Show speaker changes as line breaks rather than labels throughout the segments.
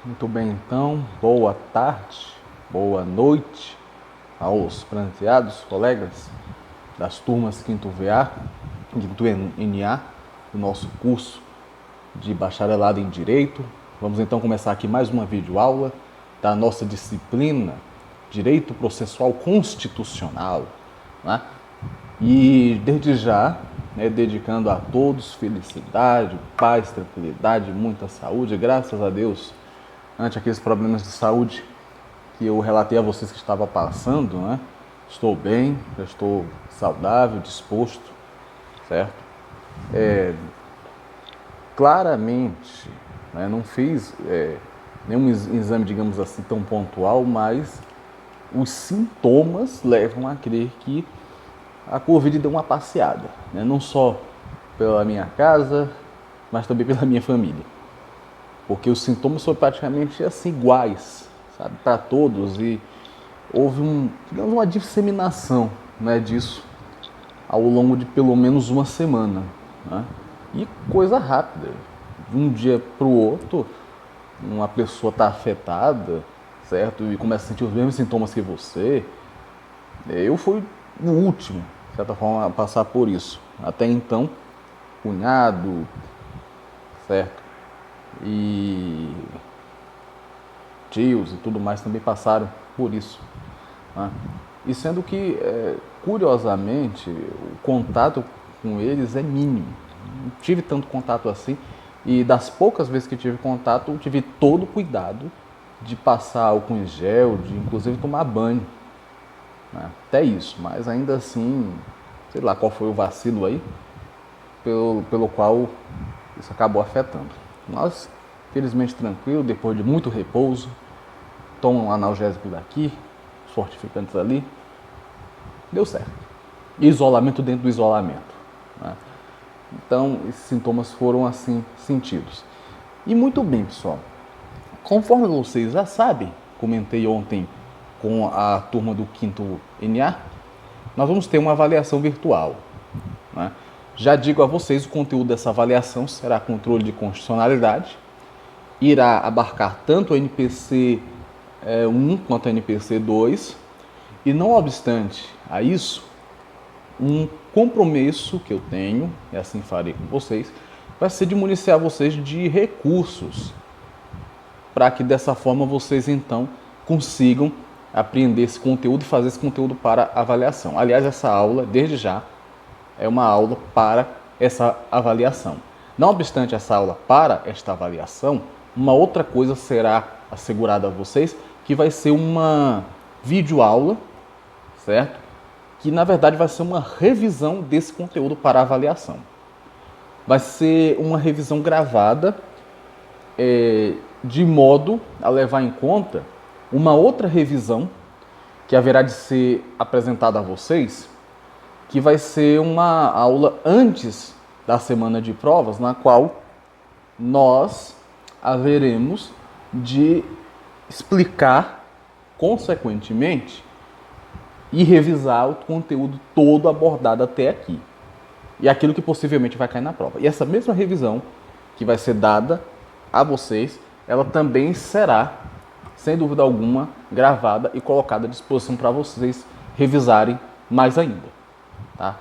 Muito bem, então, boa tarde, boa noite aos pranteados colegas das turmas 5º VA, 5º NA, do nosso curso de bacharelado em Direito. Vamos então começar aqui mais uma videoaula da nossa disciplina Direito Processual Constitucional, né? E desde já, dedicando a todos felicidade, paz, tranquilidade, muita saúde, graças a Deus, ante aqueles problemas de saúde que eu relatei a vocês que estava passando, né? Estou bem, já estou saudável, disposto, certo? Claramente, né, não fiz nenhum exame, digamos assim, tão pontual, mas os sintomas levam a crer que a Covid deu uma passeada, né? Não só pela minha casa, mas também pela minha família. Porque os sintomas foram praticamente assim iguais, sabe, para todos, e houve digamos, uma disseminação, né, disso ao longo de pelo menos uma semana, né? E coisa rápida, de um dia para o outro, uma pessoa está afetada, certo, e começa a sentir os mesmos sintomas que você. Eu fui o último, de certa forma, a passar por isso. Até então, cunhado, certo, e tios e tudo mais também passaram por isso, né? E sendo que, curiosamente, o contato com eles é mínimo. Não tive tanto contato assim, e das poucas vezes que tive contato, eu tive todo o cuidado de passar álcool em gel, de inclusive tomar banho, né? Até isso, mas ainda assim, sei lá qual foi o vacilo aí, pelo qual isso acabou afetando. Nós, felizmente tranquilo, depois de muito repouso, tomam um analgésico daqui, fortificantes ali, deu certo. Isolamento dentro do isolamento, né? Então, esses sintomas foram assim sentidos. E muito bem, pessoal. Conforme vocês já sabem, comentei ontem com a turma do 5º NA, nós vamos ter uma avaliação virtual, né? Já digo a vocês, o conteúdo dessa avaliação será controle de constitucionalidade, irá abarcar tanto o NPC 1 quanto o NPC 2, e não obstante a isso, um compromisso que eu tenho, e assim farei com vocês, vai ser de municiar vocês de recursos, para que dessa forma vocês então consigam apreender esse conteúdo e fazer esse conteúdo para avaliação. Aliás, essa aula, desde já, é uma aula para essa avaliação. Não obstante essa aula para esta avaliação, uma outra coisa será assegurada a vocês, que vai ser uma videoaula, certo? Que na verdade vai ser uma revisão desse conteúdo para avaliação. Vai ser uma revisão gravada, de modo a levar em conta uma outra revisão que haverá de ser apresentada a vocês, que vai ser uma aula antes da semana de provas, na qual nós haveremos de explicar, consequentemente, e revisar o conteúdo todo abordado até aqui. E aquilo que possivelmente vai cair na prova. E essa mesma revisão que vai ser dada a vocês, ela também será, sem dúvida alguma, gravada e colocada à disposição para vocês revisarem mais ainda, tá?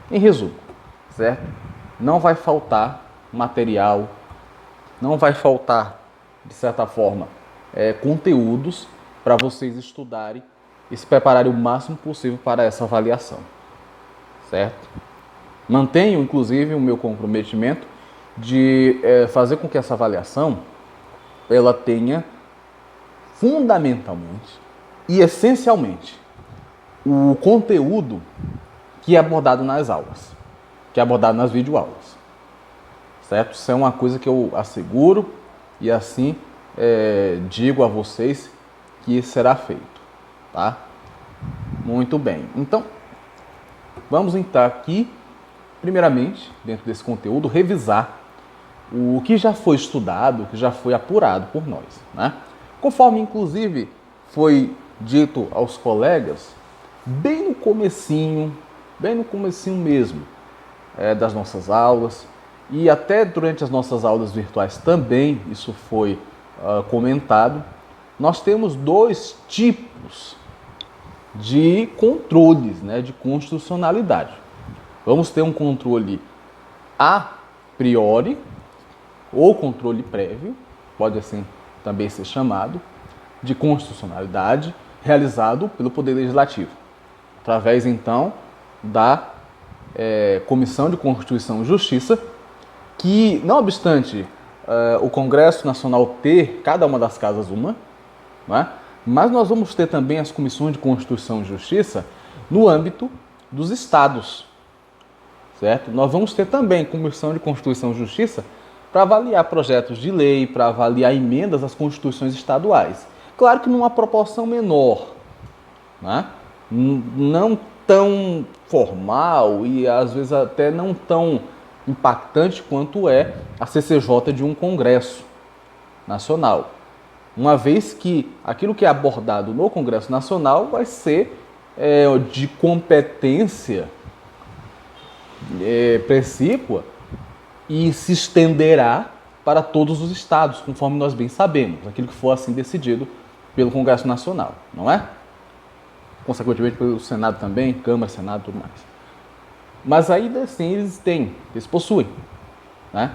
Em resumo, certo? Não vai faltar material, não vai faltar, de certa forma, conteúdos para vocês estudarem e se prepararem o máximo possível para essa avaliação, certo? Mantenho, inclusive, o meu comprometimento de fazer com que essa avaliação ela tenha fundamentalmente e essencialmente o conteúdo que é abordado nas aulas, que é abordado nas videoaulas, certo? Isso é uma coisa que eu asseguro e assim digo a vocês que será feito, tá? Muito bem. Então, vamos entrar aqui, primeiramente, dentro desse conteúdo, revisar o que já foi estudado, o que já foi apurado por nós, né? Conforme, inclusive, foi dito aos colegas, bem no comecinho mesmo, das nossas aulas, e até durante as nossas aulas virtuais também, isso foi comentado, nós temos dois tipos de controles, né, de constitucionalidade. Vamos ter um controle a priori, ou controle prévio, pode assim também ser chamado, de constitucionalidade, realizado pelo Poder Legislativo, através então da Comissão de Constituição e Justiça, que, não obstante o Congresso Nacional ter cada uma das casas uma, né, mas nós vamos ter também as comissões de Constituição e Justiça no âmbito dos estados, certo? Nós vamos ter também Comissão de Constituição e Justiça para avaliar projetos de lei, para avaliar emendas às constituições estaduais. Claro que numa proporção menor, né? Não tão formal e às vezes até não tão impactante quanto é a CCJ de um Congresso Nacional. Uma vez que aquilo que é abordado no Congresso Nacional vai ser de competência precípua e se estenderá para todos os estados, conforme nós bem sabemos, aquilo que for assim decidido pelo Congresso Nacional, não é? Consequentemente pelo Senado também, Câmara, Senado e tudo mais. Mas aí assim eles possuem, né?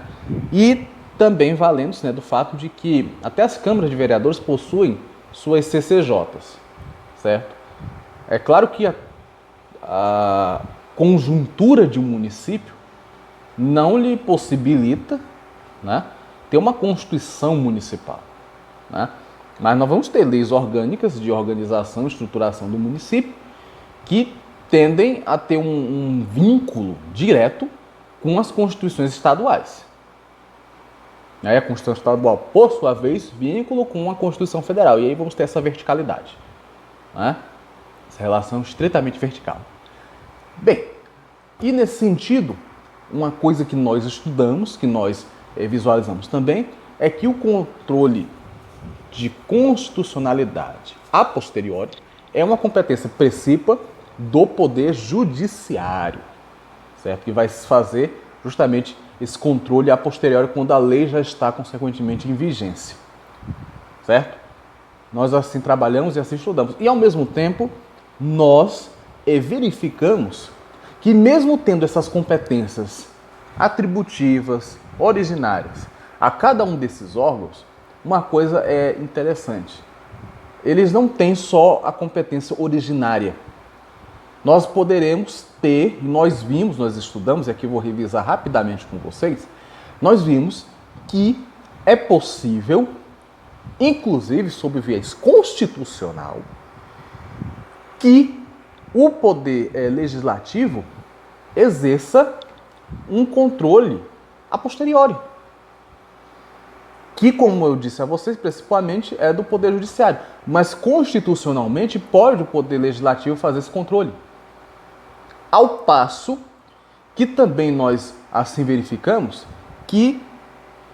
E também valendo-se, né, do fato de que até as câmaras de vereadores possuem suas CCJs, certo? É claro que a conjuntura de um município não lhe possibilita, né, ter uma constituição municipal, né? Mas nós vamos ter leis orgânicas de organização e estruturação do município que tendem a ter um vínculo direto com as constituições estaduais. Aí a Constituição Estadual, por sua vez, vínculo com a Constituição Federal. E aí vamos ter essa verticalidade, né? Essa relação estritamente vertical. Bem, e nesse sentido, uma coisa que nós estudamos, que nós visualizamos também, é que o controle de constitucionalidade a posteriori é uma competência precípua do Poder Judiciário, certo? Que vai fazer justamente esse controle a posteriori quando a lei já está consequentemente em vigência, certo? Nós assim trabalhamos e assim estudamos. E ao mesmo tempo, nós verificamos que mesmo tendo essas competências atributivas, originárias, a cada um desses órgãos, uma coisa é interessante. Eles não têm só a competência originária. Nós poderemos ter, nós estudamos, e aqui eu vou revisar rapidamente com vocês, nós vimos que é possível, inclusive sob viés constitucional, que o poder legislativo exerça um controle a posteriori, que, como eu disse a vocês, principalmente é do Poder Judiciário, mas constitucionalmente pode o Poder Legislativo fazer esse controle. Ao passo que também nós assim verificamos que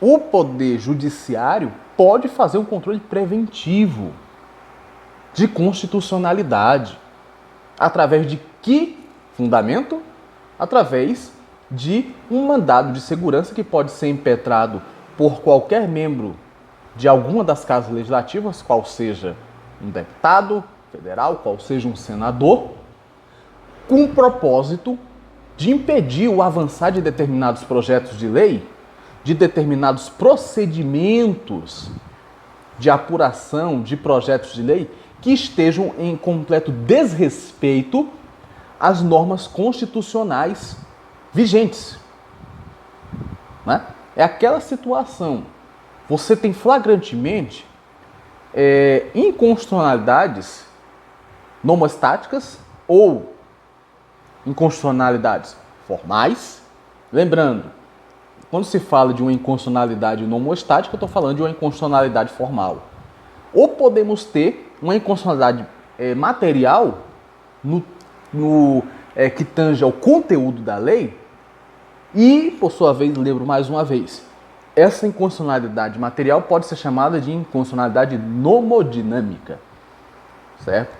o Poder Judiciário pode fazer um controle preventivo de constitucionalidade. Através de que fundamento? Através de um mandado de segurança que pode ser impetrado por qualquer membro de alguma das casas legislativas, qual seja um deputado federal, qual seja um senador, com o propósito de impedir o avançar de determinados projetos de lei, de determinados procedimentos de apuração de projetos de lei que estejam em completo desrespeito às normas constitucionais vigentes, né? É aquela situação, você tem flagrantemente inconstitucionalidades nomostáticas ou inconstitucionalidades formais. Lembrando, quando se fala de uma inconstitucionalidade nomostática, eu estou falando de uma inconstitucionalidade formal. Ou podemos ter uma inconstitucionalidade material que tange ao conteúdo da lei e, por sua vez, lembro mais uma vez, essa inconstitucionalidade material pode ser chamada de inconstitucionalidade nomodinâmica, certo?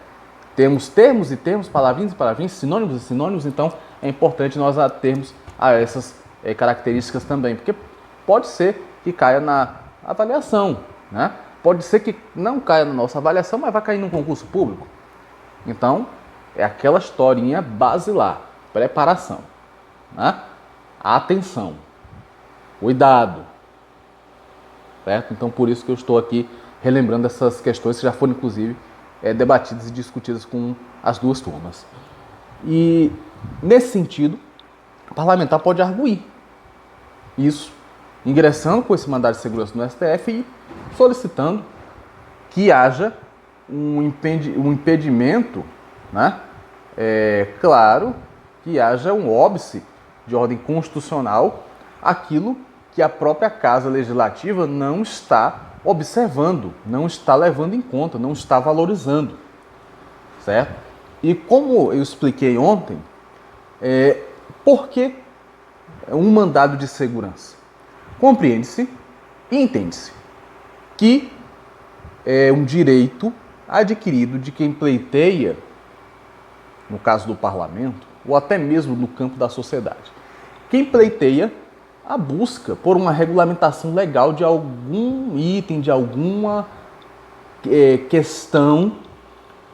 Temos termos e termos, palavrinhas e palavrinhas, sinônimos e sinônimos, então é importante nós atermos a essas características também, porque pode ser que caia na avaliação, né? Pode ser que não caia na nossa avaliação, mas vai cair num concurso público. Então, é aquela historinha basilar, preparação, né? Atenção, cuidado, certo? Então, por isso que eu estou aqui relembrando essas questões que já foram, inclusive, debatidas e discutidas com as duas turmas. E, nesse sentido, o parlamentar pode arguir isso, ingressando com esse mandado de segurança no STF e solicitando que haja um impedimento, né? Claro, que haja um óbice de ordem constitucional, aquilo que a própria Casa Legislativa não está observando, não está levando em conta, não está valorizando, certo? E como eu expliquei ontem, por que um mandado de segurança? Compreende-se e entende-se que é um direito adquirido de quem pleiteia, no caso do parlamento, ou até mesmo no campo da sociedade. Quem pleiteia a busca por uma regulamentação legal de algum item, de alguma questão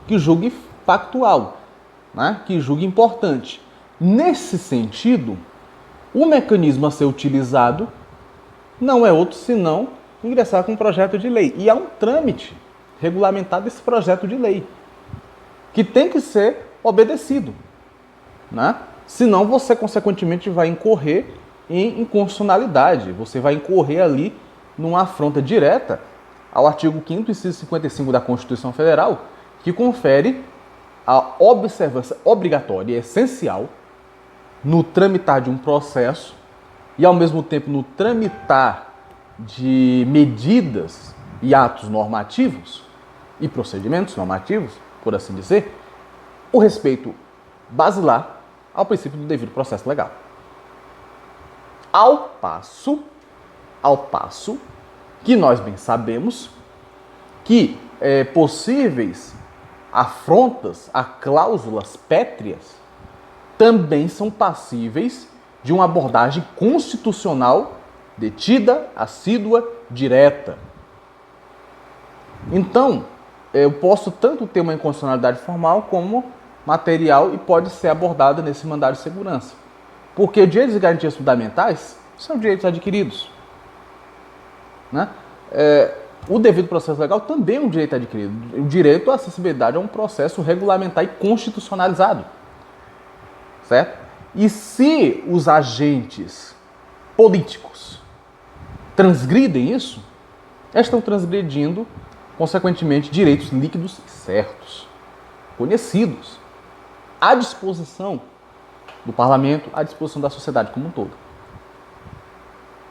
que julgue factual, né? Que julgue importante. Nesse sentido, o mecanismo a ser utilizado não é outro senão ingressar com um projeto de lei. E há um trâmite regulamentado desse projeto de lei, que tem que ser obedecido, né? Senão você, consequentemente, vai incorrer em inconstitucionalidade. Você vai incorrer ali numa afronta direta ao artigo 5º, inciso 55 da Constituição Federal, que confere a observância obrigatória e essencial no tramitar de um processo e, ao mesmo tempo, no tramitar de medidas e atos normativos e procedimentos normativos, por assim dizer, o respeito basilar ao princípio do devido processo legal. Ao passo que nós bem sabemos que possíveis afrontas a cláusulas pétreas também são passíveis de uma abordagem constitucional detida, assídua, direta. Então, eu posso tanto ter uma inconstitucionalidade formal como material e pode ser abordada nesse mandado de segurança. Porque direitos e garantias fundamentais são direitos adquiridos, né? O devido processo legal também é um direito adquirido. O direito à acessibilidade é um processo regulamentar e constitucionalizado, certo? E se os agentes políticos transgridem isso, estão transgredindo, consequentemente, direitos líquidos e certos, conhecidos, à disposição do parlamento, à disposição da sociedade como um todo.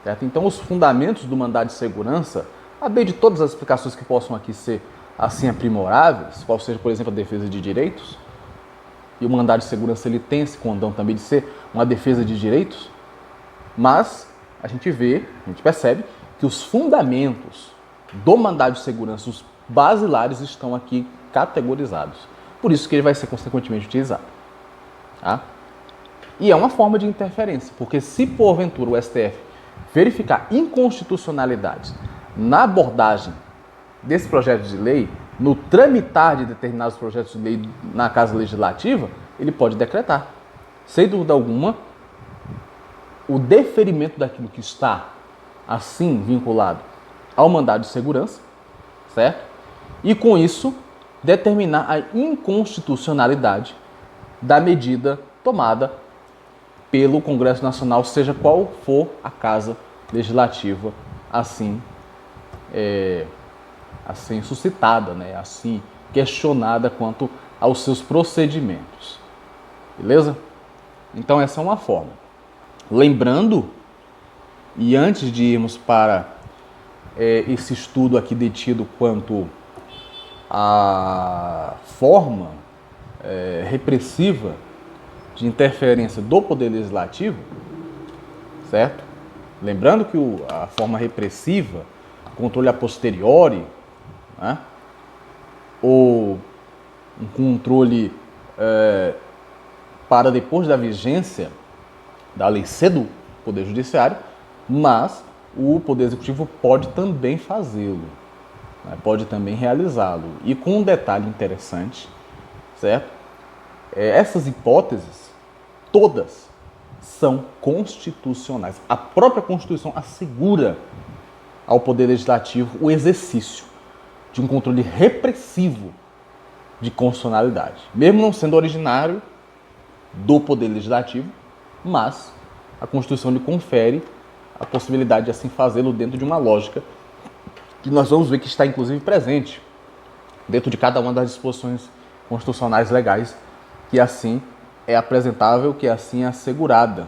Certo? Então, os fundamentos do mandado de segurança, a bem de todas as explicações que possam aqui ser assim aprimoráveis, qual seja, por exemplo, a defesa de direitos, e o mandado de segurança ele tem esse condão também de ser uma defesa de direitos, mas a gente percebe que os fundamentos do mandado de segurança, os basilares, estão aqui categorizados. Por isso que ele vai ser consequentemente utilizado. Tá? E é uma forma de interferência, porque se porventura o STF verificar inconstitucionalidades na abordagem desse projeto de lei, no tramitar de determinados projetos de lei na Casa Legislativa, ele pode decretar, sem dúvida alguma, o deferimento daquilo que está assim vinculado ao mandado de segurança, certo? E com isso determinar a inconstitucionalidade da medida tomada pelo Congresso Nacional, seja qual for a Casa Legislativa assim suscitada, né? Assim questionada quanto aos seus procedimentos. Beleza? Então essa é uma forma. Lembrando, e antes de irmos para esse estudo aqui detido quanto à forma repressiva de interferência do Poder Legislativo, certo? Lembrando que a forma repressiva, controle a posteriori, né? Ou um controle para depois da vigência da lei C do Poder Judiciário, mas o Poder Executivo pode também fazê-lo, né, pode também realizá-lo. E com um detalhe interessante, certo? Essas hipóteses, todas, são constitucionais. A própria Constituição assegura ao Poder Legislativo o exercício de um controle repressivo de constitucionalidade, mesmo não sendo originário do Poder Legislativo, mas a Constituição lhe confere a possibilidade de assim fazê-lo dentro de uma lógica que nós vamos ver que está inclusive presente dentro de cada uma das disposições constitucionais legais, que assim é apresentável, que assim é assegurada,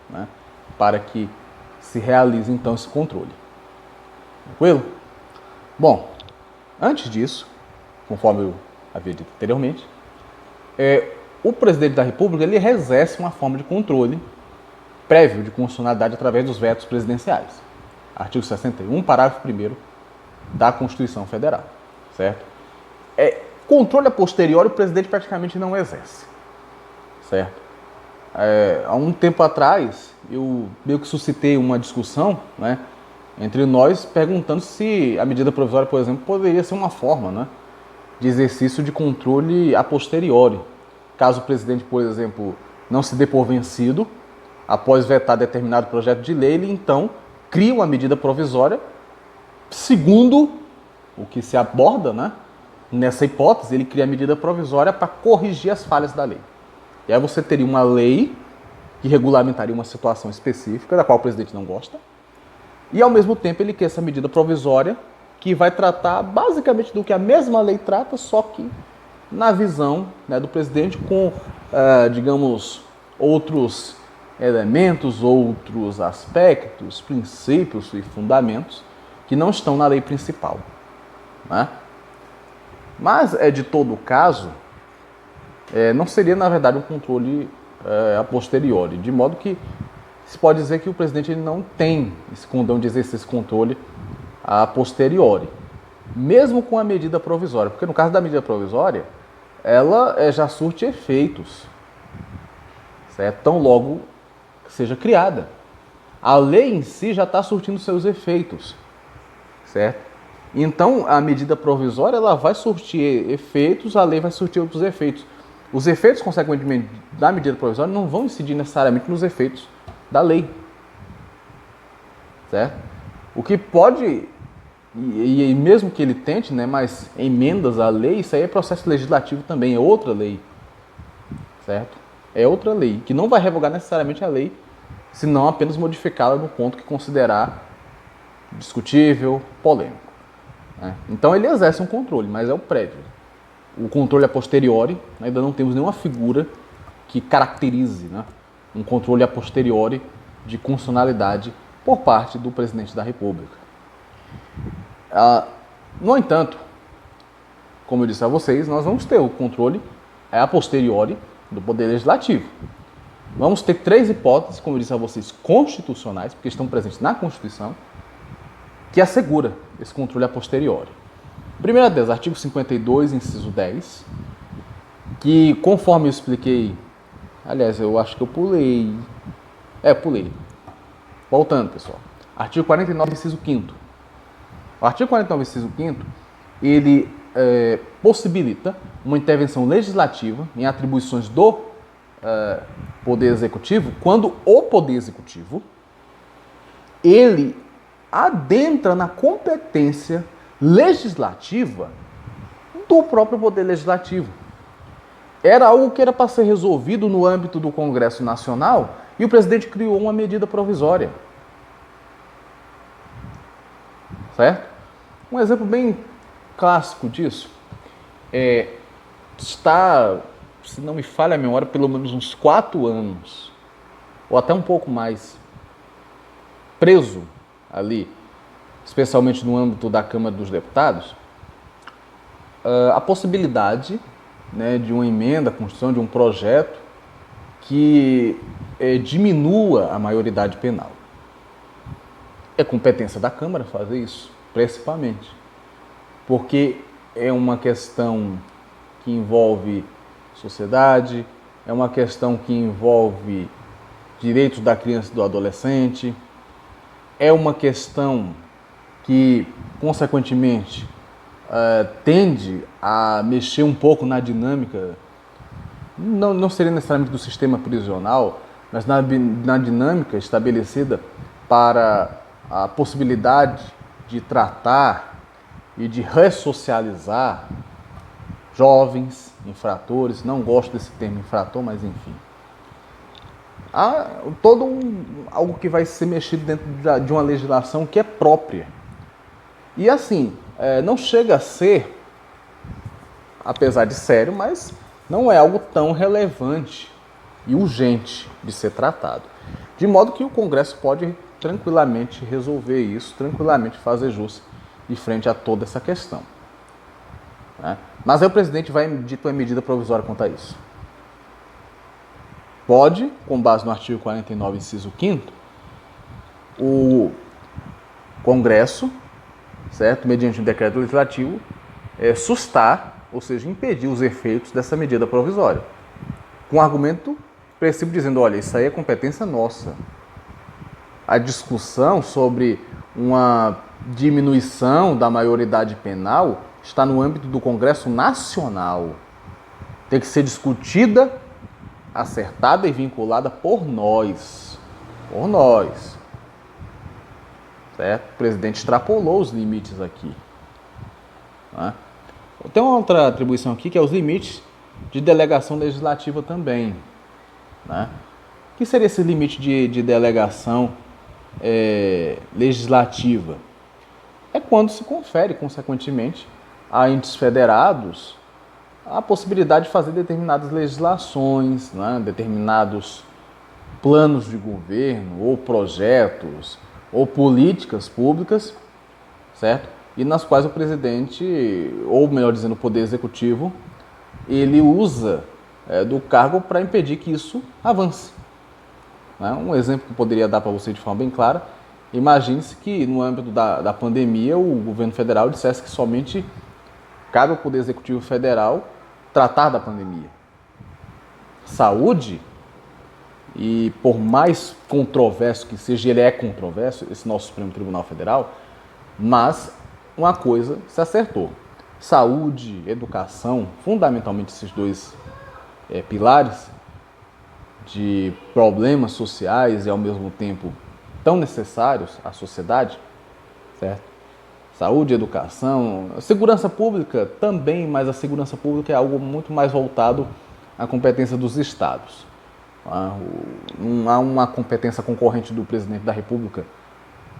né, para que se realize então esse controle. Tranquilo? Bom, antes disso, conforme eu havia dito anteriormente, o presidente da República ele exerce uma forma de controle prévio de constitucionalidade através dos vetos presidenciais. Artigo 61, parágrafo 1º da Constituição Federal, certo? Controle a posteriori o presidente praticamente não exerce, certo? Há um tempo atrás, eu meio que suscitei uma discussão, né, entre nós, perguntando se a medida provisória, por exemplo, poderia ser uma forma, né, de exercício de controle a posteriori. Caso o presidente, por exemplo, não se dê por vencido, após vetar determinado projeto de lei, ele então cria uma medida provisória, segundo o que se aborda, né, nessa hipótese, ele cria a medida provisória para corrigir as falhas da lei. E aí você teria uma lei que regulamentaria uma situação específica, da qual o presidente não gosta, e ao mesmo tempo ele quer essa medida provisória que vai tratar basicamente do que a mesma lei trata, só que na visão, né, do presidente com, digamos, outros elementos, outros aspectos, princípios e fundamentos que não estão na lei principal, né? Mas, de todo caso, não seria, na verdade, um controle a posteriori, de modo que se pode dizer que o presidente ele não tem esse condão de exercer esse controle a posteriori, mesmo com a medida provisória, porque no caso da medida provisória, ela já surte efeitos, certo? Tão logo seja criada. A lei em si já está surtindo seus efeitos, certo? Então, a medida provisória ela vai surtir efeitos, a lei vai surtir outros efeitos. Os efeitos, consequentemente, da medida provisória não vão incidir necessariamente nos efeitos da lei, certo? O que pode, e mesmo que ele tente, né, mas emendas à lei, isso aí é processo legislativo também, é outra lei, certo? É outra lei, que não vai revogar necessariamente a lei, senão apenas modificá-la no ponto que considerar discutível, polêmico, né? Então ele exerce um controle, mas é o prévio. O controle a posteriori, ainda não temos nenhuma figura que caracterize, né, um controle a posteriori de constitucionalidade por parte do presidente da República. No entanto, como eu disse a vocês, nós vamos ter o controle a posteriori do Poder Legislativo. Vamos ter 3 hipóteses, como eu disse a vocês, constitucionais, porque estão presentes na Constituição, que assegura esse controle a posteriori. Primeira delas, artigo 52, inciso 10, que conforme eu expliquei, aliás, eu acho que eu pulei. Pulei. Voltando, pessoal. Artigo 49, inciso 5º. O artigo 49, inciso 5º, ele possibilita uma intervenção legislativa em atribuições do Poder Executivo, quando o Poder Executivo ele adentra na competência legislativa do próprio Poder Legislativo. Era algo que era para ser resolvido no âmbito do Congresso Nacional e o presidente criou uma medida provisória. Certo? Um exemplo bem clássico disso está, se não me falha a memória, pelo menos uns 4 anos, ou até um pouco mais, preso ali, especialmente no âmbito da Câmara dos Deputados, a possibilidade, né, de uma emenda à Constituição, de um projeto que diminua a maioridade penal. É competência da Câmara fazer isso, principalmente, porque é uma questão que envolve sociedade, é uma questão que envolve direitos da criança e do adolescente, é uma questão que, consequentemente, tende a mexer um pouco na dinâmica, não seria necessariamente do sistema prisional, mas na dinâmica estabelecida para a possibilidade de tratar e de ressocializar jovens infratores. Não gosto desse termo infrator, mas enfim. Há algo que vai ser mexido dentro de uma legislação que é própria. E assim, não chega a ser, apesar de sério, mas não é algo tão relevante e urgente de ser tratado. De modo que o Congresso pode tranquilamente resolver isso, tranquilamente fazer jus de frente a toda essa questão. Né? Mas aí o presidente vai emitir uma medida provisória quanto a isso. Pode, com base no artigo 49, inciso 5º, o Congresso, certo, mediante um decreto legislativo, sustar, ou seja, impedir os efeitos dessa medida provisória, com argumento expressivo dizendo, olha, isso aí é competência nossa. A discussão sobre uma diminuição da maioridade penal está no âmbito do Congresso Nacional. Tem que ser discutida, acertada e vinculada por nós. Por nós. Certo? O presidente extrapolou os limites aqui. Né? Tem uma outra atribuição aqui, que é os limites de delegação legislativa também. Né? O que seria esse limite de delegação legislativa? É quando se confere, consequentemente, a entes federados a possibilidade de fazer determinadas legislações, né? Determinados planos de governo, ou projetos, ou políticas públicas, certo? E nas quais o presidente, ou melhor dizendo, o Poder Executivo, ele usa do cargo para impedir que isso avance. Né? Um exemplo que eu poderia dar para você de forma bem clara, imagine-se que no âmbito da pandemia o governo federal dissesse que somente cabe ao Poder Executivo Federal tratar da pandemia. Saúde, e por mais controverso que seja, ele é controverso, esse nosso Supremo Tribunal Federal, mas uma coisa se acertou. Saúde, educação, fundamentalmente esses dois pilares de problemas sociais e ao mesmo tempo tão necessários à sociedade, certo? Saúde, educação, segurança pública também, mas a segurança pública é algo muito mais voltado à competência dos estados. Não há uma competência concorrente do presidente da República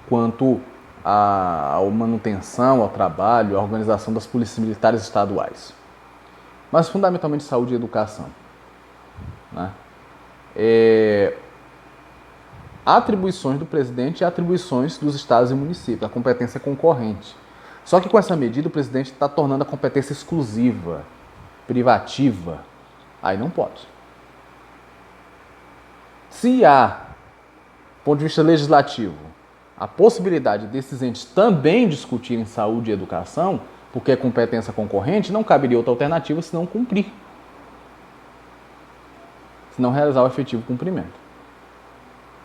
quanto à manutenção, ao trabalho, à organização das polícias militares estaduais. Mas fundamentalmente saúde e educação. Né? Há atribuições do presidente e atribuições dos estados e municípios, a competência concorrente. Só que com essa medida o presidente está tornando a competência exclusiva, privativa. Aí não pode. Se há, do ponto de vista legislativo, a possibilidade desses entes também discutirem saúde e educação, porque é competência concorrente, não caberia outra alternativa senão cumprir. Senão realizar o efetivo cumprimento.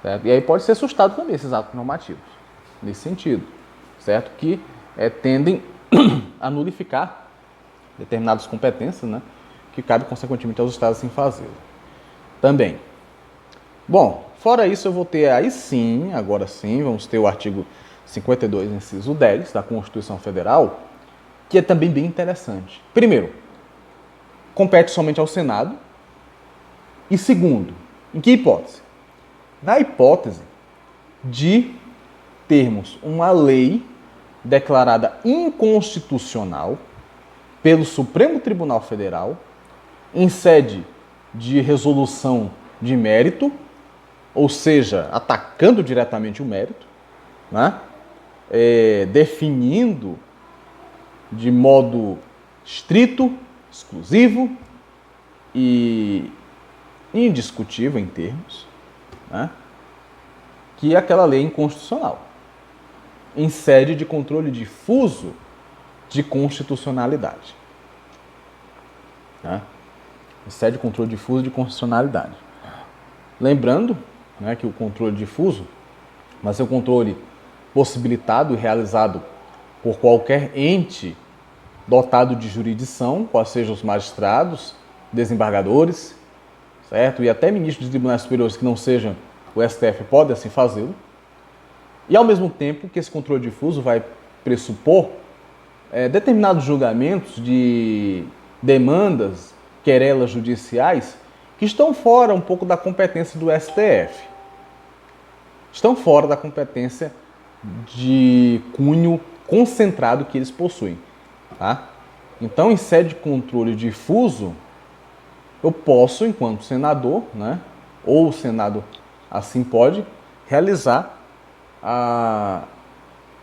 Certo? E aí pode ser sustado também esses atos normativos, nesse sentido, certo? Que tendem a nulificar determinadas competências, né? Que cabe consequentemente aos estados assim fazê-lo. Também. Bom, fora isso eu vou ter aí sim, agora sim, vamos ter o artigo 52, inciso 10 da Constituição Federal, que é também bem interessante. Primeiro, compete somente ao Senado. E segundo, em que hipótese? Na hipótese de termos uma lei declarada inconstitucional pelo Supremo Tribunal Federal em sede de resolução de mérito, ou seja, atacando diretamente o mérito, né? Definindo de modo estrito, exclusivo e indiscutível em termos, né? Que é aquela lei inconstitucional, em sede de controle difuso de constitucionalidade. Né? Em sede de controle difuso de constitucionalidade. Lembrando, né, que o controle difuso vai ser o controle possibilitado e realizado por qualquer ente dotado de jurisdição, quais sejam os magistrados, desembargadores, certo? E até ministros de tribunais superiores que não sejam o STF podem assim fazê-lo. E ao mesmo tempo que esse controle difuso vai pressupor determinados julgamentos de demandas, querelas judiciais que estão fora um pouco da competência do STF. Estão fora da competência de cunho concentrado que eles possuem. Tá? Então, em sede de controle difuso, eu posso, enquanto senador, né, ou o Senado assim pode, realizar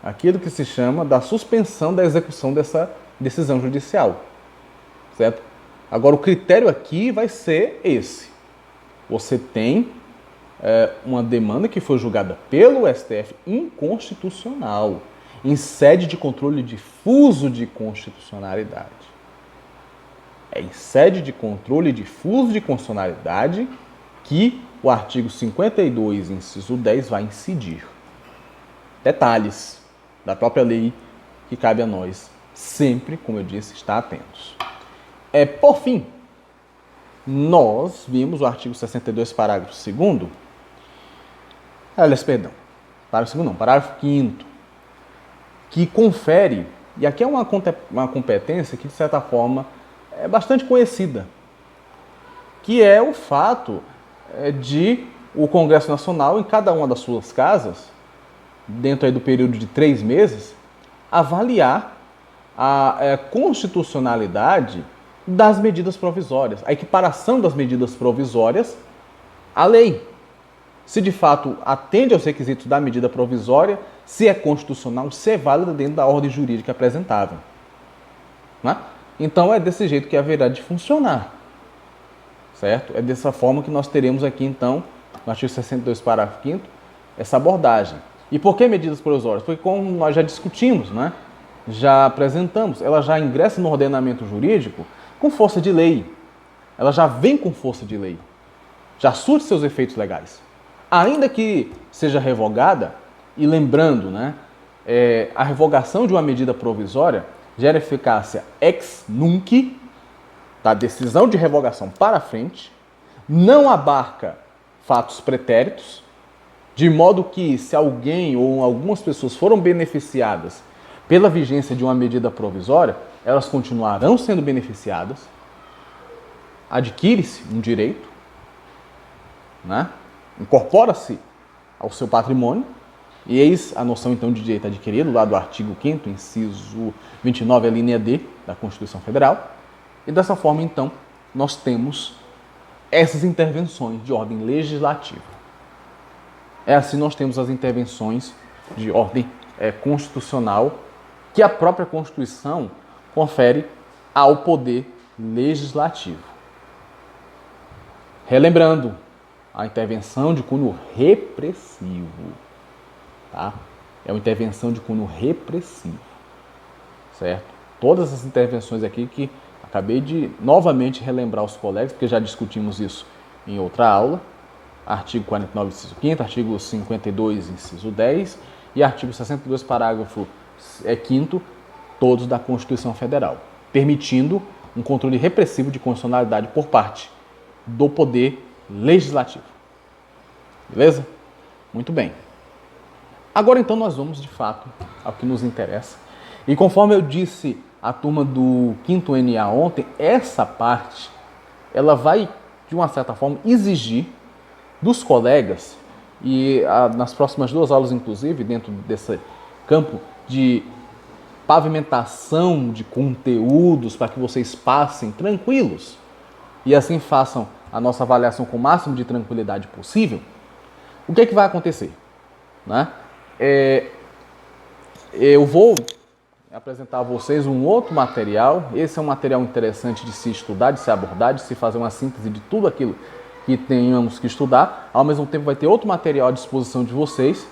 aquilo que se chama da suspensão da execução dessa decisão judicial. Certo? Agora, o critério aqui vai ser esse. Você tem uma demanda que foi julgada pelo STF inconstitucional, em sede de controle difuso de constitucionalidade. É em sede de controle difuso de constitucionalidade que o artigo 52, inciso 10, vai incidir. Detalhes da própria lei que cabe a nós sempre, como eu disse, estar atentos. Por fim, nós vimos o artigo 62, parágrafo 2º, parágrafo 5º, que confere, e aqui é uma competência que, de certa forma, é bastante conhecida, que é o fato de o Congresso Nacional, em cada uma das suas casas, dentro aí do período de 3 meses, avaliar a constitucionalidade das medidas provisórias, a equiparação das medidas provisórias à lei. Se de fato atende aos requisitos da medida provisória, se é constitucional, se é válida dentro da ordem jurídica apresentável. Né? Então é desse jeito que haverá de funcionar. Certo? É dessa forma que nós teremos aqui, então, no artigo 62, parágrafo 5º, essa abordagem. E por que medidas provisórias? Porque, como nós já discutimos, né? Já apresentamos, ela já ingressa no ordenamento jurídico com força de lei. Ela já vem com força de lei. Já surte seus efeitos legais. Ainda que seja revogada, e lembrando, né? A revogação de uma medida provisória gera eficácia ex nunc, da decisão de revogação para frente, não abarca fatos pretéritos, de modo que se alguém ou algumas pessoas foram beneficiadas pela vigência de uma medida provisória, elas continuarão sendo beneficiadas, adquire-se um direito, né? Incorpora-se ao seu patrimônio, e eis a noção então de direito adquirido, lá do artigo 5º, inciso 29, a linha D da Constituição Federal, e dessa forma então nós temos essas intervenções de ordem legislativa. Assim nós temos as intervenções de ordem constitucional que a própria Constituição confere ao Poder Legislativo. Relembrando, a intervenção de cunho repressivo. Tá? É uma intervenção de cunho repressivo. Certo? Todas as intervenções aqui que acabei de novamente relembrar aos colegas, porque já discutimos isso em outra aula. Artigo 49, inciso 5º, artigo 52, inciso 10 e artigo 62, parágrafo 5º, todos da Constituição Federal, permitindo um controle repressivo de constitucionalidade por parte do Poder Legislativo. Beleza? Muito bem. Agora então nós vamos de fato ao que nos interessa. E conforme eu disse à turma do 5º NA ontem, essa parte ela vai, de uma certa forma, exigir dos colegas, e nas próximas 2 aulas, inclusive, dentro desse campo de pavimentação de conteúdos para que vocês passem tranquilos e assim façam a nossa avaliação com o máximo de tranquilidade possível, o que é que vai acontecer? Né? Eu vou apresentar a vocês um outro material. Esse é um material interessante de se estudar, de se abordar, de se fazer uma síntese de tudo aquilo que tenhamos que estudar. Ao mesmo tempo vai ter outro material à disposição de vocês,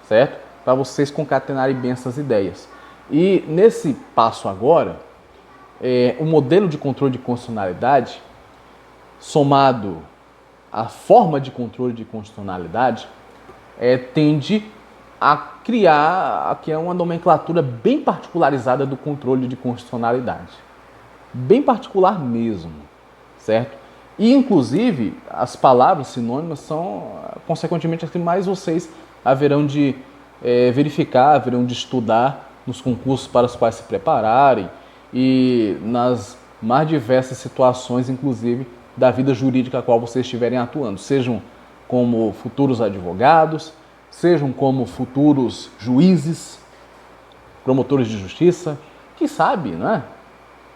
certo? Para vocês concatenarem bem essas ideias. E nesse passo agora, o modelo de controle de constitucionalidade, somado à forma de controle de constitucionalidade, tende a criar aqui é uma nomenclatura bem particularizada do controle de constitucionalidade. Bem particular mesmo, certo? E, inclusive, as palavras sinônimas são, consequentemente, as que mais vocês haverão de verificar, haverão de estudar nos concursos para os quais se prepararem e nas mais diversas situações, inclusive, da vida jurídica a qual vocês estiverem atuando, sejam como futuros advogados, sejam como futuros juízes, promotores de justiça, que sabe, né?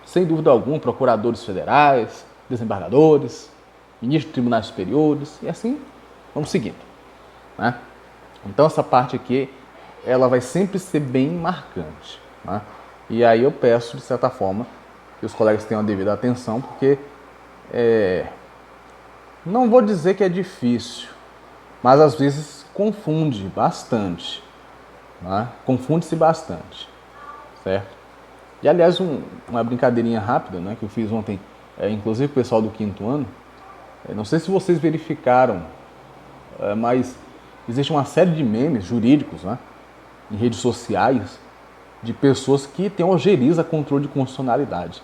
Sem dúvida alguma, procuradores federais, desembargadores, ministros de tribunais superiores, e assim vamos seguindo, né? Então essa parte aqui, ela vai sempre ser bem marcante, né? E aí eu peço, de certa forma, que os colegas tenham a devida atenção, porque não vou dizer que é difícil, mas às vezes confunde bastante, né? Confunde-se bastante, certo? E aliás, uma brincadeirinha rápida, né, que eu fiz ontem, inclusive com o pessoal do 5º ano, não sei se vocês verificaram, mas existe uma série de memes jurídicos, né, em redes sociais, de pessoas que têm ojeriza controle de constitucionalidade.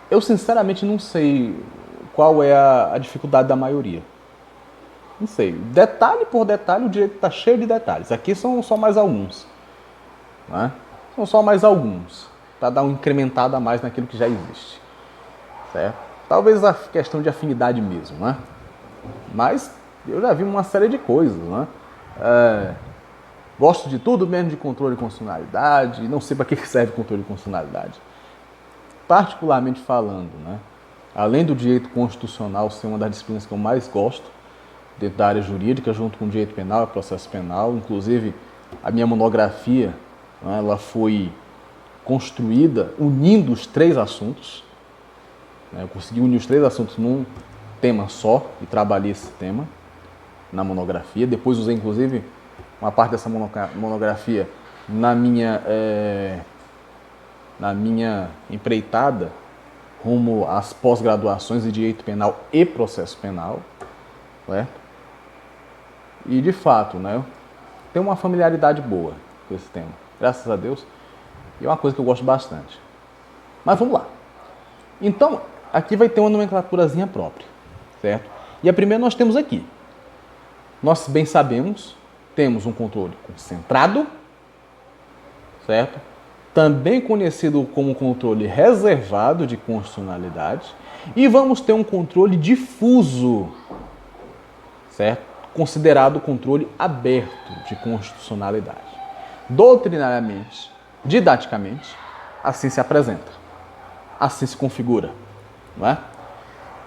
Eu sinceramente não sei qual é a dificuldade da maioria. Não sei. Detalhe por detalhe, o direito está cheio de detalhes. Aqui são só mais alguns, né? São só mais alguns, para dar uma incrementada a mais naquilo que já existe, certo? Talvez a questão de afinidade mesmo, né? Mas eu já vi uma série de coisas, né? Gosto de tudo menos de controle de constitucionalidade, não sei para que serve controle de constitucionalidade. Particularmente falando, né? Além do direito constitucional ser uma das disciplinas que eu mais gosto, dentro da área jurídica, junto com o direito penal e processo penal, inclusive a minha monografia, né, ela foi construída unindo os 3 assuntos. Eu consegui unir os 3 assuntos num tema só e trabalhei esse tema na monografia. Depois usei, inclusive, uma parte dessa monografia na minha empreitada rumo às pós-graduações em Direito Penal e Processo Penal, certo? E, de fato, né, eu tenho uma familiaridade boa com esse tema, graças a Deus. E é uma coisa que eu gosto bastante. Mas vamos lá. Então, aqui vai ter uma nomenclaturazinha própria, certo? E a primeira nós temos aqui. Nós bem sabemos, temos um controle concentrado, certo? Também conhecido como controle reservado de constitucionalidade. E vamos ter um controle difuso, certo? Considerado controle aberto de constitucionalidade. Doutrinariamente, didaticamente, assim se apresenta, assim se configura, não é?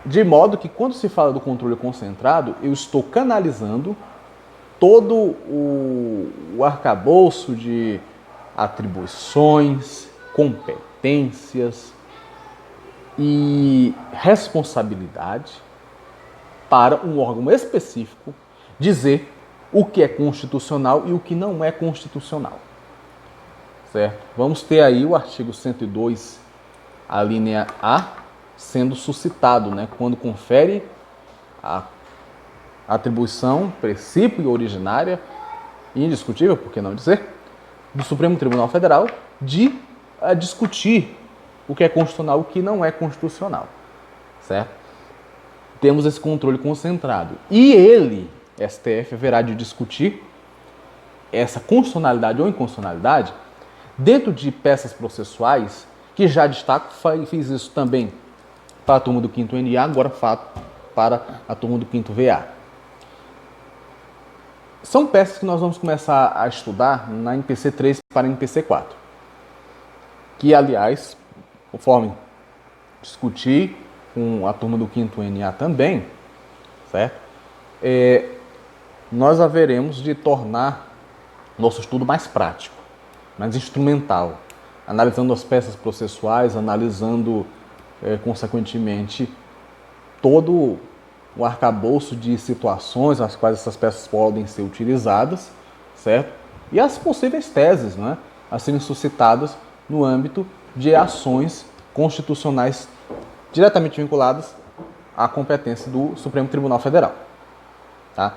De modo que quando se fala do controle concentrado, eu estou canalizando todo o arcabouço de atribuições, competências e responsabilidade para um órgão específico dizer o que é constitucional e o que não é constitucional. Certo? Vamos ter aí o artigo 102, a linha A, sendo suscitado, né, quando confere a atribuição, princípio e originária, indiscutível, por que não dizer, do Supremo Tribunal Federal de discutir o que é constitucional e o que não é constitucional. Certo? Temos esse controle concentrado. E ele, STF, haverá de discutir essa constitucionalidade ou inconstitucionalidade dentro de peças processuais, que já destaco, fiz isso também para a turma do 5º NA, agora fato para a turma do 5º VA. São peças que nós vamos começar a estudar na MPC 3 para a MPC 4. Que, aliás, conforme discuti com a turma do 5º NA também, certo? Nós haveremos de tornar nosso estudo mais prático, mais instrumental, analisando as peças processuais, analisando, consequentemente, todo o arcabouço de situações nas quais essas peças podem ser utilizadas, certo? E as possíveis teses, né, a serem suscitadas no âmbito de ações constitucionais diretamente vinculadas à competência do Supremo Tribunal Federal. Tá?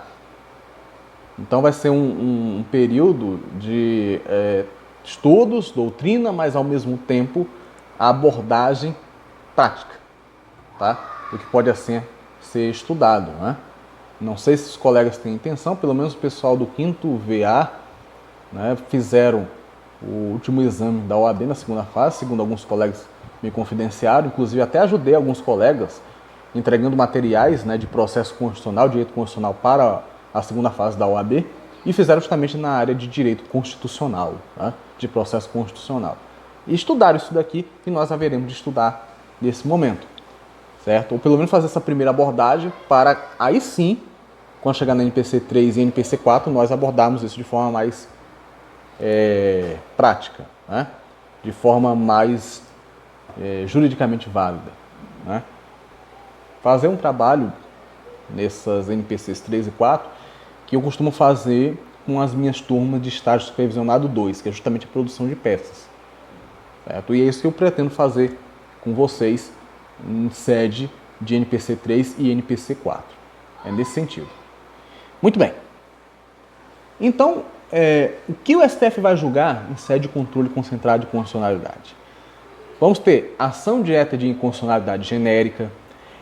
Então vai ser um período de estudos, doutrina, mas ao mesmo tempo a abordagem prática, tá? O que pode assim ser estudado, né? Não sei se os colegas têm intenção, pelo menos o pessoal do 5º VA, né, fizeram o último exame da OAB na segunda fase, segundo alguns colegas me confidenciaram, inclusive até ajudei alguns colegas entregando materiais, né, de processo constitucional, direito constitucional para a segunda fase da OAB, e fizeram justamente na área de direito constitucional, né, de processo constitucional. E estudaram isso daqui e nós haveremos de estudar nesse momento, certo? Ou pelo menos fazer essa primeira abordagem para aí sim, quando chegar na NPC 3 e NPC 4, nós abordarmos isso de forma mais prática, né? De forma mais juridicamente válida, né? Fazer um trabalho nessas NPCs 3 e 4 que eu costumo fazer com as minhas turmas de estágio supervisionado 2, que é justamente a produção de peças, certo? E é isso que eu pretendo fazer com vocês em sede de NPC 3 e NPC 4. É nesse sentido. Muito bem. Então, o que o STF vai julgar em sede de controle concentrado de constitucionalidade? Vamos ter ação direta de inconstitucionalidade genérica,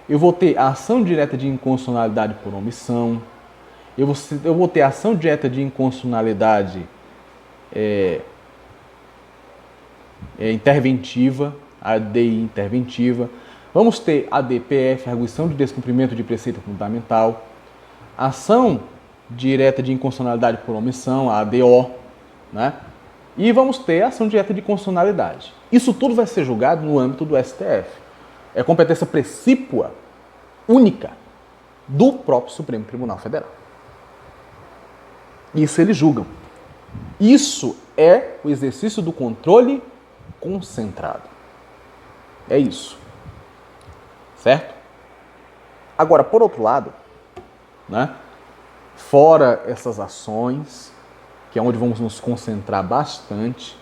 eu vou ter ação direta de inconstitucionalidade por omissão, eu vou ter ação direta de inconstitucionalidade interventiva, ADI interventiva, vamos ter ADPF, arguição de descumprimento de preceito fundamental, ação direta de inconstitucionalidade por omissão, a ADO, né? E vamos ter ação direta de constitucionalidade. Isso tudo vai ser julgado no âmbito do STF. É competência precípua única do próprio Supremo Tribunal Federal. Isso eles julgam. Isso é o exercício do controle concentrado. É isso. Certo? Agora, por outro lado, né, fora essas ações, que é onde vamos nos concentrar bastante,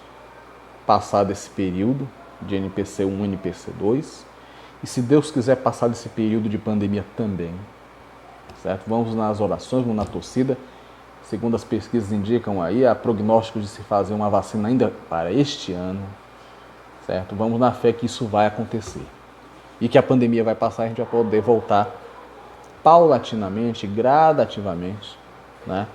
passado esse período de NPC 1 e NPC 2, e se Deus quiser passar desse período de pandemia também, certo? Vamos nas orações, vamos na torcida, segundo as pesquisas indicam aí, há prognóstico de se fazer uma vacina ainda para este ano, certo? Vamos na fé que isso vai acontecer, e que a pandemia vai passar e a gente vai poder voltar paulatinamente, gradativamente, né,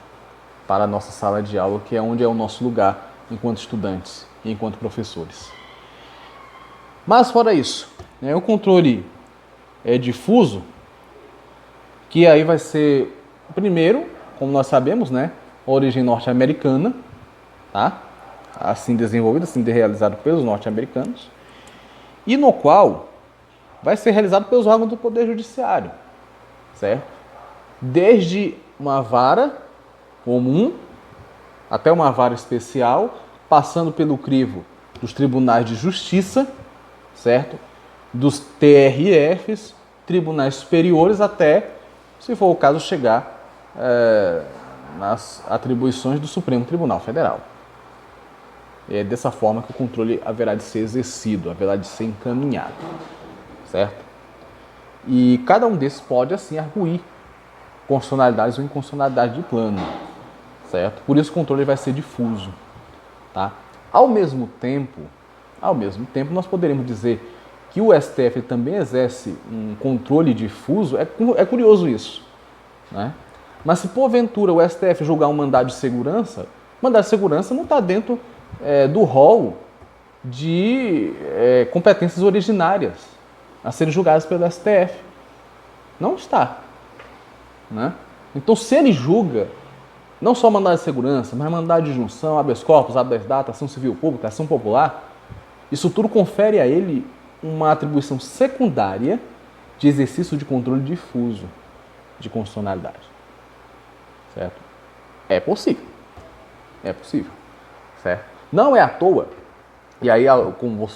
para a nossa sala de aula, que é onde é o nosso lugar enquanto estudantes e enquanto professores. Mas fora isso, né, o controle difuso, que aí vai ser, primeiro, como nós sabemos, né, origem norte-americana, tá? Assim desenvolvida, assim realizado pelos norte-americanos, e no qual vai ser realizado pelos órgãos do Poder Judiciário, certo? Desde uma vara comum até uma vara especial, passando pelo crivo dos tribunais de justiça, certo? Dos TRFs, tribunais superiores, até, se for o caso, chegar nas atribuições do Supremo Tribunal Federal. É dessa forma que o controle haverá de ser exercido, haverá de ser encaminhado, certo? E cada um desses pode, assim, arguir constitucionalidades ou inconstitucionalidade de plano, certo? Por isso o controle vai ser difuso, tá? Ao mesmo tempo, nós poderemos dizer que o STF também exerce um controle difuso. É curioso isso, né? Mas se porventura o STF julgar um mandado de segurança, o mandado de segurança não está dentro do rol de competências originárias a serem julgadas pelo STF. Não está, né? Então, se ele julga não só mandado de segurança, mas mandado de junção, habeas corpus, habeas data, ação civil pública, ação popular, isso tudo confere a ele uma atribuição secundária de exercício de controle difuso de constitucionalidade. Certo? É possível. É possível. Certo? Não é à toa, e aí, como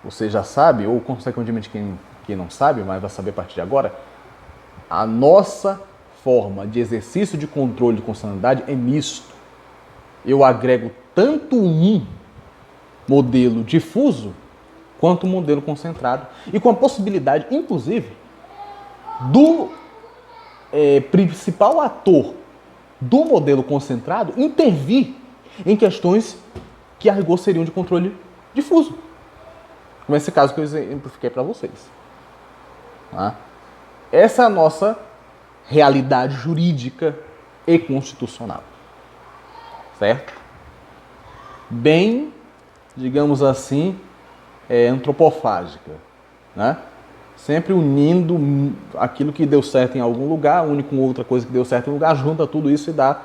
você já sabe, ou consequentemente quem não sabe, mas vai saber a partir de agora, a nossa forma de exercício de controle de constitucionalidade é misto. Eu agrego tanto um modelo difuso quanto um modelo concentrado, e com a possibilidade, inclusive, do principal ator do modelo concentrado intervir em questões que a rigor seriam de controle difuso. Como esse caso que eu exemplifiquei para vocês. Tá? Essa é a nossa realidade jurídica e constitucional. Certo? Bem, digamos assim, antropofágica. Né? Sempre unindo aquilo que deu certo em algum lugar, une com outra coisa que deu certo em um lugar, junta tudo isso e dá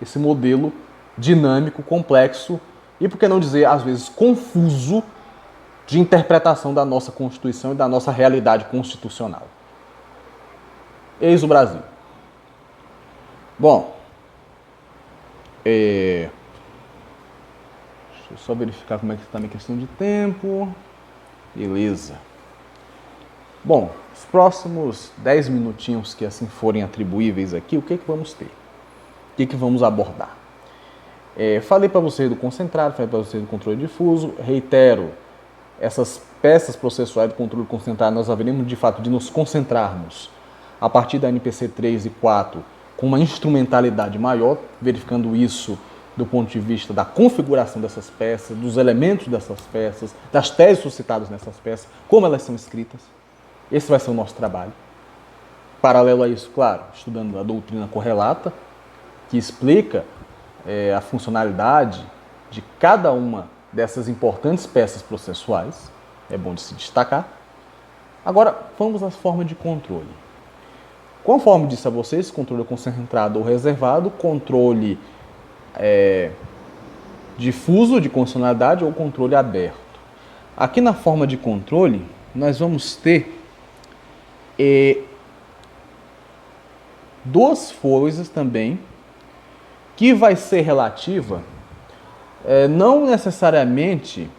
esse modelo dinâmico, complexo e, por que não dizer, às vezes, confuso de interpretação da nossa Constituição e da nossa realidade constitucional. Eis o Brasil. Bom, deixa eu só verificar como é que está a minha questão de tempo. Beleza. Bom, os próximos 10 minutinhos que assim forem atribuíveis aqui, o que vamos ter? O que vamos abordar? Falei para vocês do concentrado, falei para vocês do controle difuso, reitero, essas peças processuais do controle concentrado, nós haveremos de fato de nos concentrarmos a partir da NPC 3 e 4 com uma instrumentalidade maior, verificando isso do ponto de vista da configuração dessas peças, dos elementos dessas peças, das teses suscitadas nessas peças, como elas são escritas. Esse vai ser o nosso trabalho. Paralelo a isso, claro, estudando a doutrina correlata, que explica a funcionalidade de cada uma dessas importantes peças processuais. É bom de se destacar. Agora, vamos às formas de controle. Conforme disse a vocês, controle concentrado ou reservado, controle difuso de condicionalidade ou controle aberto. Aqui na forma de controle, nós vamos ter duas coisas também que vai ser relativa não necessariamente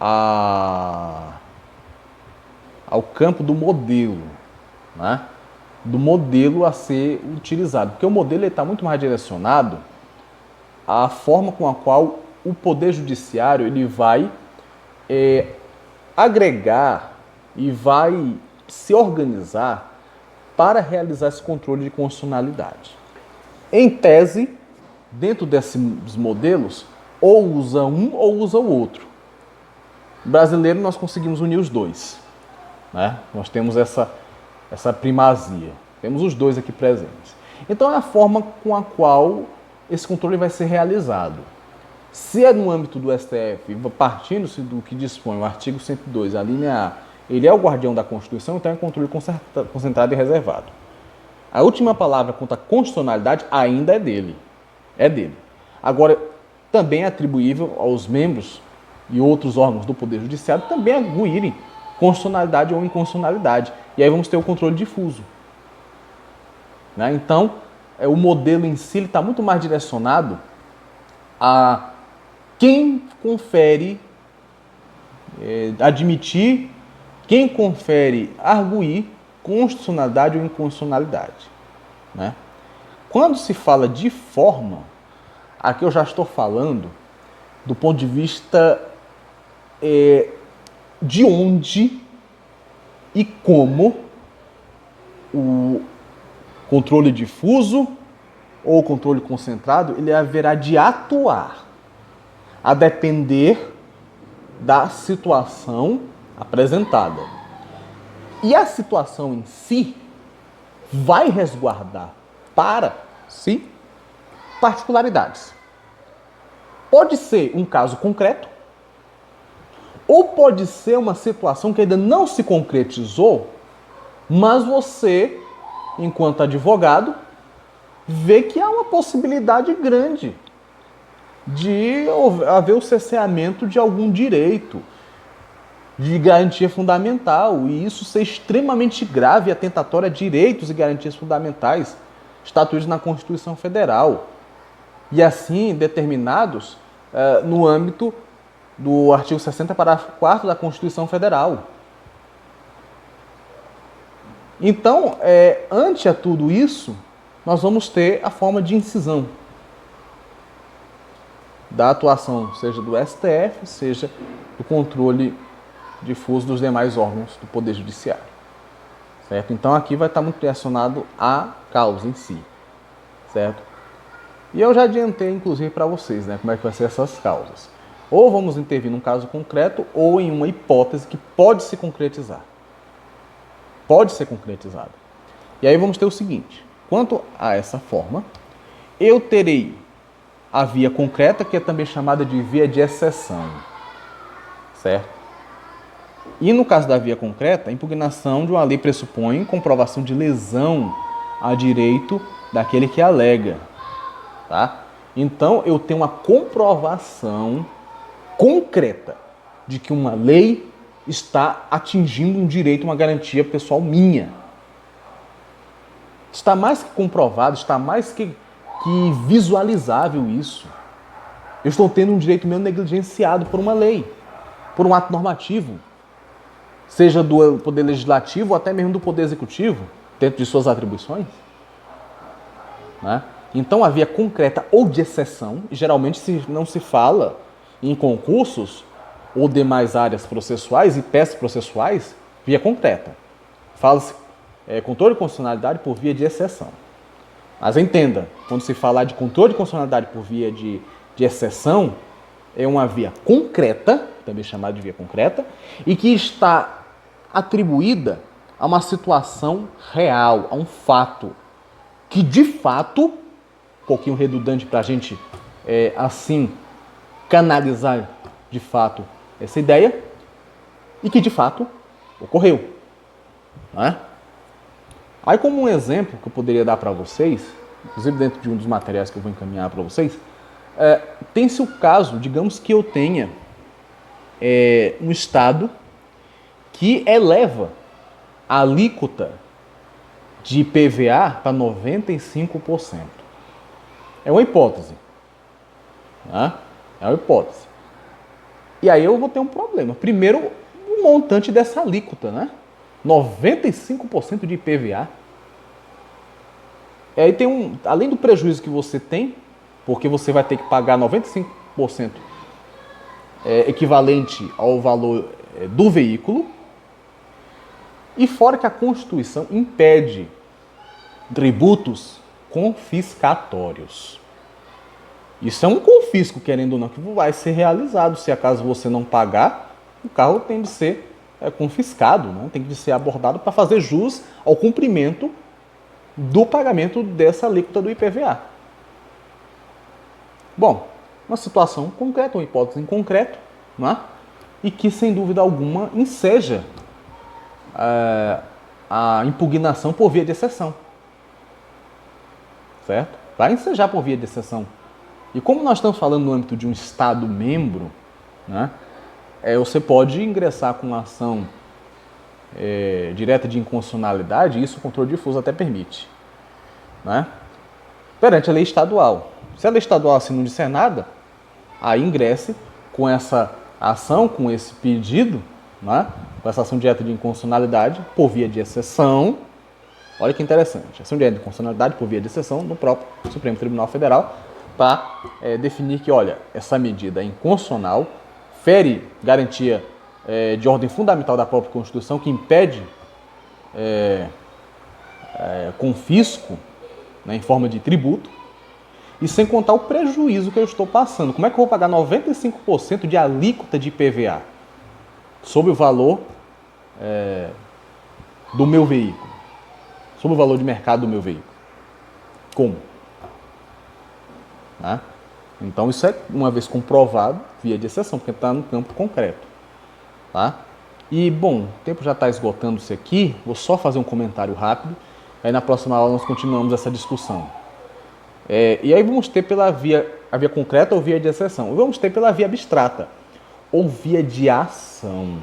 ao campo do modelo, né? Do modelo a ser utilizado, porque o modelo está muito mais direcionado à forma com a qual o Poder Judiciário ele vai agregar e vai se organizar para realizar esse controle de constitucionalidade. Em tese, dentro desses modelos, ou usa um ou usa o outro. Brasileiro, nós conseguimos unir os dois. Né? Nós temos essa primazia. Temos os dois aqui presentes. Então, é a forma com a qual esse controle vai ser realizado. Se é no âmbito do STF, partindo-se do que dispõe o artigo 102, a linha A, ele é o guardião da Constituição, então é controle concentrado e reservado. A última palavra quanto à constitucionalidade ainda é dele. É dele. Agora, também é atribuível aos membros e outros órgãos do Poder Judiciário também arguírem constitucionalidade ou inconstitucionalidade. E aí vamos ter o controle difuso. Né? Então, o modelo em si está muito mais direcionado a quem confere, admitir, quem confere, arguir constitucionalidade ou inconstitucionalidade. Né? Quando se fala de forma, aqui eu já estou falando do ponto de vista de onde e como o controle difuso ou controle concentrado ele haverá de atuar, a depender da situação apresentada. E a situação em si vai resguardar para si particularidades. Pode ser um caso concreto, ou pode ser uma situação que ainda não se concretizou, mas você, enquanto advogado, vê que há uma possibilidade grande de haver o cerceamento de algum direito, de garantia fundamental, e isso ser extremamente grave e atentatório a direitos e garantias fundamentais estatuídos na Constituição Federal, e assim determinados no âmbito do artigo 60, parágrafo 4º da Constituição Federal. Então, ante a tudo isso, nós vamos ter a forma de incisão da atuação, seja do STF, seja do controle difuso dos demais órgãos do Poder Judiciário. Certo? Então, aqui vai estar muito relacionado à causa em si. certo? E eu já adiantei, inclusive, para vocês, né, como é que vai ser essas causas. Ou vamos intervir num caso concreto ou em uma hipótese que pode se concretizar. Pode ser concretizada. E aí vamos ter o seguinte, quanto a essa forma, eu terei a via concreta, que é também chamada de via de exceção, certo? E no caso da via concreta, a impugnação de uma lei pressupõe comprovação de lesão a direito daquele que alega, tá? Então, eu tenho uma comprovação concreta de que uma lei está atingindo um direito, uma garantia pessoal minha. Está mais que comprovado, está mais que visualizável isso. Eu estou tendo um direito meu negligenciado por uma lei, por um ato normativo, seja do Poder Legislativo ou até mesmo do Poder Executivo, dentro de suas atribuições. Né? Então, a via concreta ou de exceção, e geralmente não se fala em concursos ou demais áreas processuais e peças processuais, via concreta. Fala-se controle de constitucionalidade por via de exceção. Mas entenda, quando se falar de controle de constitucionalidade por via de exceção, é uma via concreta, também chamada de via concreta, e que está atribuída a uma situação real, a um fato, que de fato, um pouquinho redundante para a gente assim canalizar de fato essa ideia, e que de fato ocorreu. Né? Aí, como um exemplo que eu poderia dar para vocês, inclusive dentro de um dos materiais que eu vou encaminhar para vocês, tem-se o caso, digamos que eu tenha um Estado que eleva a alíquota de IPVA para 95%. É uma hipótese. Né? É uma hipótese. E aí eu vou ter um problema. Primeiro, o montante dessa alíquota, né? 95% de IPVA. E aí tem além do prejuízo que você tem, porque você vai ter que pagar 95% equivalente ao valor do veículo, e fora que a Constituição impede tributos confiscatórios. Isso é um confisco, querendo ou não, que vai ser realizado. Se acaso você não pagar, o carro tem de ser confiscado, né? Tem de ser abordado para fazer jus ao cumprimento do pagamento dessa alíquota do IPVA. Bom, uma situação concreta, uma hipótese em concreto, né? E que, sem dúvida alguma, enseja a impugnação por via de exceção. Certo? Vai ensejar por via de exceção. E como nós estamos falando no âmbito de um Estado membro, né, você pode ingressar com uma ação direta de inconstitucionalidade, e isso o controle difuso até permite. Né, perante a lei estadual. Se a lei estadual assim não disser nada, aí ingresse com essa ação, com esse pedido, né, com essa ação direta de inconstitucionalidade por via de exceção. Olha que interessante, ação direta de inconstitucionalidade por via de exceção no próprio Supremo Tribunal Federal, para definir que, olha, essa medida é inconstitucional, fere garantia de ordem fundamental da própria Constituição, que impede confisco, né, em forma de tributo, e sem contar o prejuízo que eu estou passando. Como é que eu vou pagar 95% de alíquota de IPVA sobre o valor do meu veículo, sobre o valor de mercado do meu veículo? Como? Né? Então isso é, uma vez comprovado, via de exceção, porque está no campo concreto. Tá? E, bom, o tempo já está esgotando-se aqui, vou só fazer um comentário rápido, aí na próxima aula nós continuamos essa discussão. E aí vamos ter a via concreta ou via de exceção, e vamos ter pela via abstrata, ou via de ação.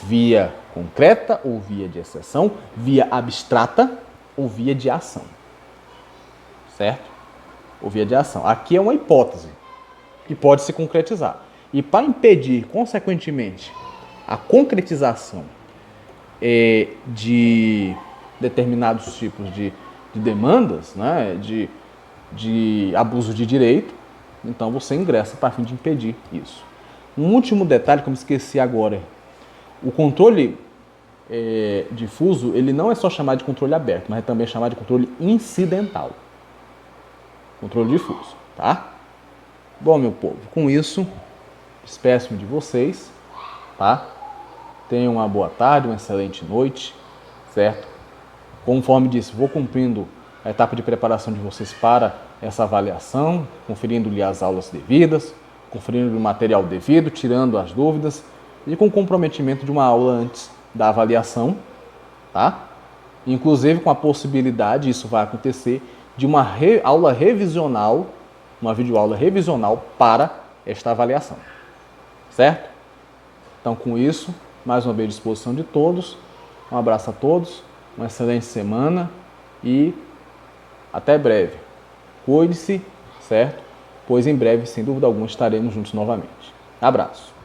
Via concreta ou via de exceção, via abstrata ou via de ação. Certo? Ou via de ação. Aqui é uma hipótese que pode se concretizar. E para impedir, consequentemente, a concretização de determinados tipos de demandas, né, de abuso de direito, então você ingressa para fim de impedir isso. Um último detalhe que eu me esqueci agora. O controle difuso, ele não é só chamado de controle aberto, mas é também chamado de controle incidental. controle difuso, tá? Bom, meu povo, com isso, despeço-me de vocês, tá? Tenham uma boa tarde, uma excelente noite, certo? Conforme disse, vou cumprindo a etapa de preparação de vocês para essa avaliação, conferindo-lhe as aulas devidas, conferindo-lhe o material devido, tirando as dúvidas e com comprometimento de uma aula antes da avaliação, tá? Inclusive com a possibilidade, isso vai acontecer, de uma aula revisional, uma videoaula revisional para esta avaliação, certo? Então, com isso, mais uma vez à disposição de todos. Um abraço a todos, uma excelente semana e até breve. Cuide-se, certo? Pois em breve, sem dúvida alguma, estaremos juntos novamente. Abraço.